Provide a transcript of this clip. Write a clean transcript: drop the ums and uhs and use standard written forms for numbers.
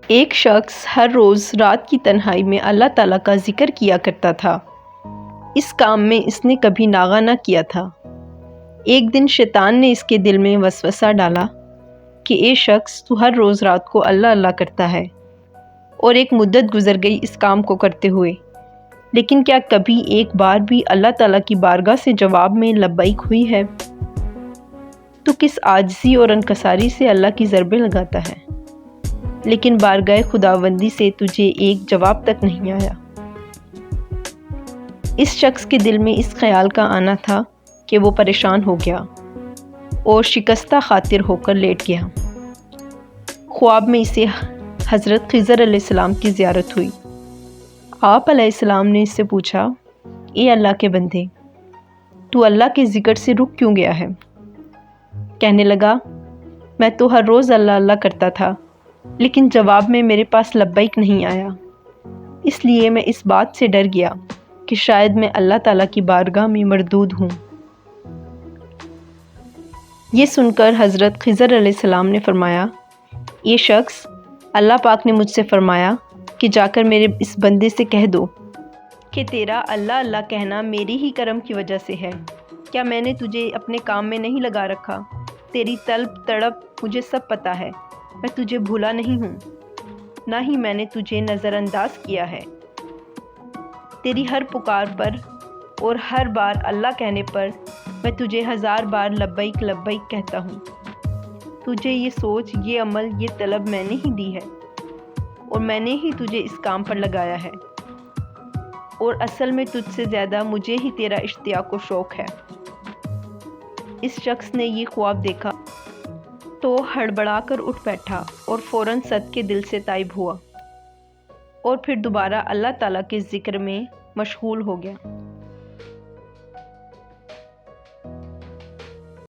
ایک شخص ہر روز رات کی تنہائی میں اللہ تعالیٰ کا ذکر کیا کرتا تھا۔ اس کام میں اس نے کبھی ناغہ نہ کیا تھا۔ ایک دن شیطان نے اس کے دل میں وسوسہ ڈالا کہ اے شخص، تو ہر روز رات کو اللہ اللہ کرتا ہے، اور ایک مدت گزر گئی اس کام کو کرتے ہوئے، لیکن کیا کبھی ایک بار بھی اللہ تعالیٰ کی بارگاہ سے جواب میں لبیک ہوئی ہے؟ تو کس عاجزی اور انکساری سے اللہ کی ضربیں لگاتا ہے، لیکن بارگاہ خداوندی سے تجھے ایک جواب تک نہیں آیا۔ اس شخص کے دل میں اس خیال کا آنا تھا کہ وہ پریشان ہو گیا اور شکستہ خاطر ہو کر لیٹ گیا۔ خواب میں اسے حضرت خضر علیہ السلام کی زیارت ہوئی۔ آپ علیہ السلام نے اس سے پوچھا، اے اللہ کے بندے، تو اللہ کے ذکر سے رک کیوں گیا ہے؟ کہنے لگا، میں تو ہر روز اللہ اللہ کرتا تھا، لیکن جواب میں میرے پاس لبیک نہیں آیا، اس لیے میں اس بات سے ڈر گیا کہ شاید میں اللہ تعالیٰ کی بارگاہ میں مردود ہوں۔ یہ سن کر حضرت خضر علیہ السلام نے فرمایا، یہ شخص، اللہ پاک نے مجھ سے فرمایا کہ جا کر میرے اس بندے سے کہہ دو کہ تیرا اللہ اللہ کہنا میری ہی کرم کی وجہ سے ہے۔ کیا میں نے تجھے اپنے کام میں نہیں لگا رکھا؟ تیری طلب تڑپ مجھے سب پتہ ہے، میں تجھے بھولا نہیں ہوں، نہ ہی میں نے تجھے نظر انداز کیا ہے۔ تیری ہر پکار پر اور ہر بار اللہ کہنے پر میں تجھے 1000 بار لبیک لبیک کہتا ہوں۔ تجھے یہ سوچ، یہ عمل، یہ طلب میں نے ہی دی ہے، اور میں نے ہی تجھے اس کام پر لگایا ہے، اور اصل میں تجھ سے زیادہ مجھے ہی تیرا اشتیاق و شوق ہے۔ اس شخص نے یہ خواب دیکھا تو ہڑبڑا کر اٹھ بیٹھا اور فوراً صد کے دل سے تائب ہوا، اور پھر دوبارہ اللہ تعالیٰ کے ذکر میں مشغول ہو گیا۔